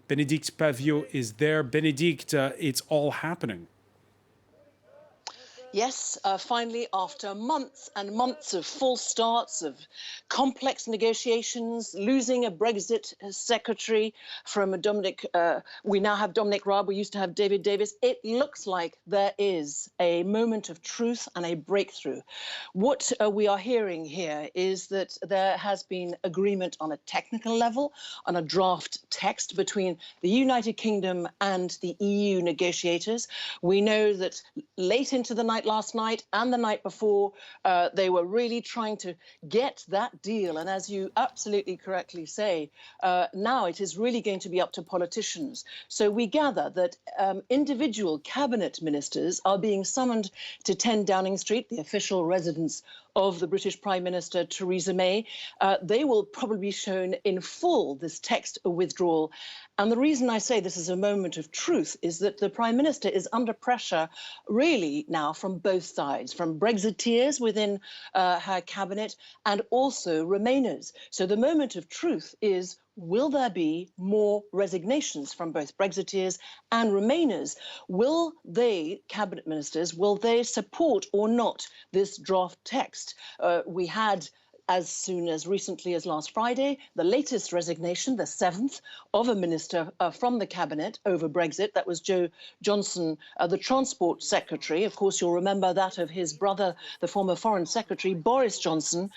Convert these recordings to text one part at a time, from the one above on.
Bénédicte Pavio is there. Bénédicte, it's all happening. Yes, finally, after months and months of false starts, of complex negotiations, losing a Brexit secretary from Dominic, we now have Dominic Raab, we used to have David Davis. It looks like there is a moment of truth and a breakthrough. What we are hearing here is that there has been agreement on a technical level, on a draft text between the United Kingdom and the EU negotiators. We know that late into the night last night and the night before, they were really trying to get that deal. And as you absolutely correctly say, now it is really going to be up to politicians. So we gather that individual cabinet ministers are being summoned to 10 Downing Street, the official residence of the British Prime Minister Theresa May. They will probably be shown in full this text of withdrawal. And the reason I say this is a moment of truth is that the Prime Minister is under pressure really now from both sides, from Brexiteers within her cabinet and also Remainers. So the moment of truth is, will there be more resignations from both Brexiteers and Remainers? Will they, cabinet ministers, will they support or not this draft text? We had, as soon as recently as last Friday, the latest resignation, the 7th, of a minister from the cabinet over Brexit. That was Joe Johnson, the transport secretary. Of course, you'll remember that of his brother, the former foreign secretary, Boris Johnson.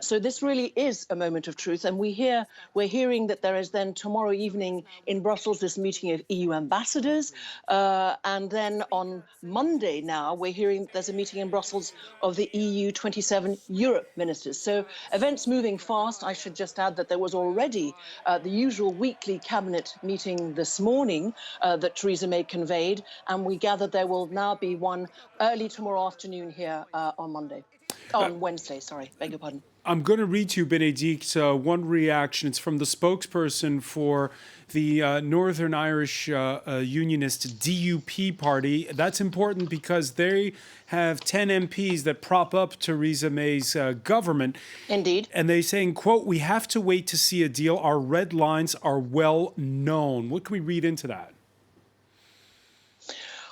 So this really is a moment of truth. And we're hearing that there is then tomorrow evening in Brussels this meeting of EU ambassadors. And then on Monday now, we're hearing there's a meeting in Brussels of the EU 27 Europe ministers. So events moving fast. I should just add that there was already the usual weekly cabinet meeting this morning that Theresa May conveyed, and we gather there will now be one early tomorrow afternoon here on Wednesday, sorry, beg your pardon. I'm going to read to you, Bénédicte, one reaction. It's from the spokesperson for the Northern Irish Unionist DUP party. That's important because they have 10 MPs that prop up Theresa May's government. Indeed. And they're saying, quote, "We have to wait to see a deal. Our red lines are well known." What can we read into that?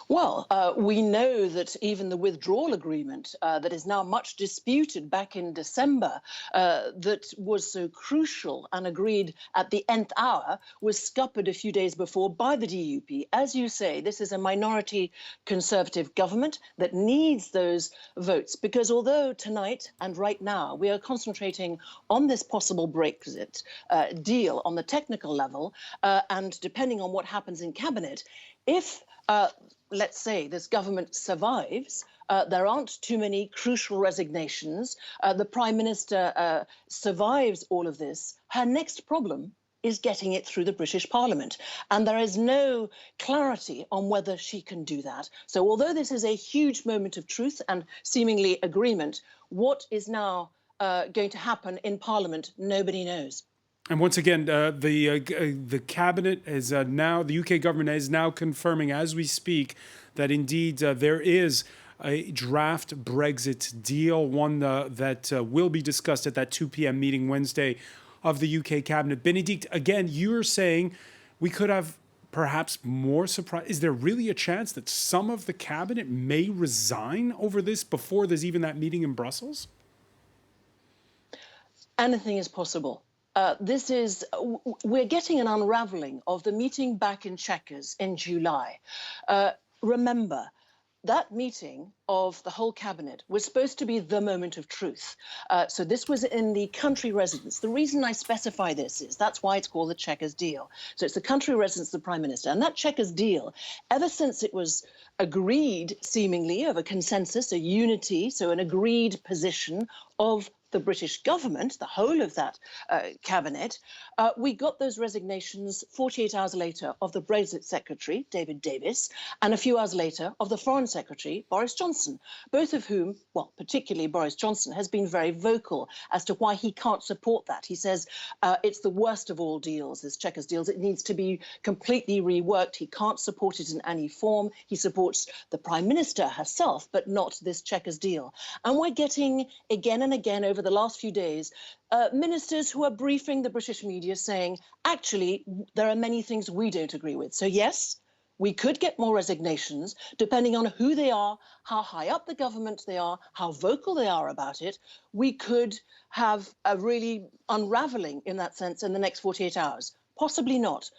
Well, we know that even the withdrawal agreement that is now much disputed back in December, that was so crucial and agreed at the nth hour, was scuppered a few days before by the DUP. As you say, this is a minority Conservative government that needs those votes, because although tonight and right now we are concentrating on this possible Brexit deal on the technical level, and depending on what happens in cabinet, if let's say this government survives, there aren't too many crucial resignations, the Prime Minister survives all of this, her next problem is getting it through the British Parliament. And there is no clarity on whether she can do that. So although this is a huge moment of truth and seemingly agreement, what is now going to happen in Parliament, nobody knows. And once again, the cabinet is now, the UK government is now confirming as we speak that indeed there is a draft Brexit deal, one that will be discussed at that 2 p.m. meeting Wednesday of the UK cabinet. Bénédicte, again, you're saying we could have perhaps more surprise. Is there really a chance that some of the cabinet may resign over this before there's even that meeting in Brussels? Anything is possible. We're getting an unraveling of the meeting back in Chequers in July. Remember, that meeting of the whole cabinet was supposed to be the moment of truth. So this was in the country residence. The reason I specify this is that's why it's called the Chequers deal. So it's the country residence of the Prime Minister. And that Chequers deal, ever since it was agreed, seemingly, of a consensus, a unity, so an agreed position of the British government, the whole of that cabinet, we got those resignations 48 hours later of the Brexit Secretary, David Davis, and a few hours later of the Foreign Secretary, Boris Johnson, both of whom, well, particularly Boris Johnson, has been very vocal as to why he can't support that. He says it's the worst of all deals, this Chequers deals. It needs to be completely reworked. He can't support it in any form. He supports the Prime Minister herself, but not this Chequers deal. And we're getting, again and again over over the last few days ministers who are briefing the British media saying, actually, there are many things we don't agree with. So yes, we could get more resignations depending on who they are, how high up the government they are, how vocal they are about it. We could have a really unraveling in that sense in the next 48 hours. Possibly not.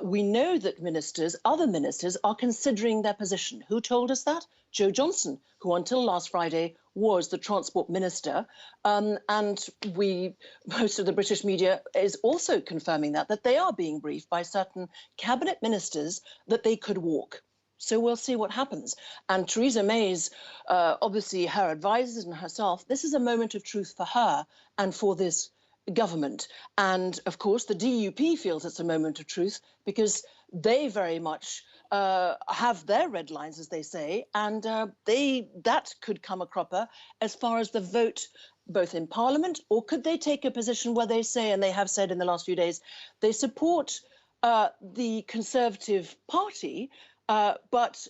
We know that ministers, other ministers, are considering their position. Who told us that? Joe Johnson, who until last Friday was the transport minister. And most of the British media is also confirming that they are being briefed by certain cabinet ministers that they could walk. So we'll see what happens. And Theresa May's, obviously her advisors and herself, this is a moment of truth for her and for this government. And of course, the DUP feels it's a moment of truth because they very much have their red lines, as they say, and that could come a cropper as far as the vote both in Parliament, or could they take a position where they say, and they have said in the last few days, they support the Conservative Party, but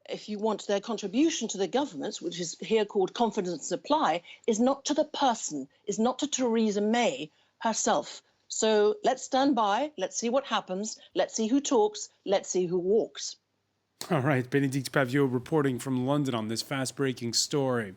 if you want, their contribution to the government, which is here called confidence supply, is not to the person, is not to Theresa May herself. So let's stand by, let's see what happens, let's see who talks, let's see who walks. All right, Bénédicte Paviot reporting from London on this fast-breaking story.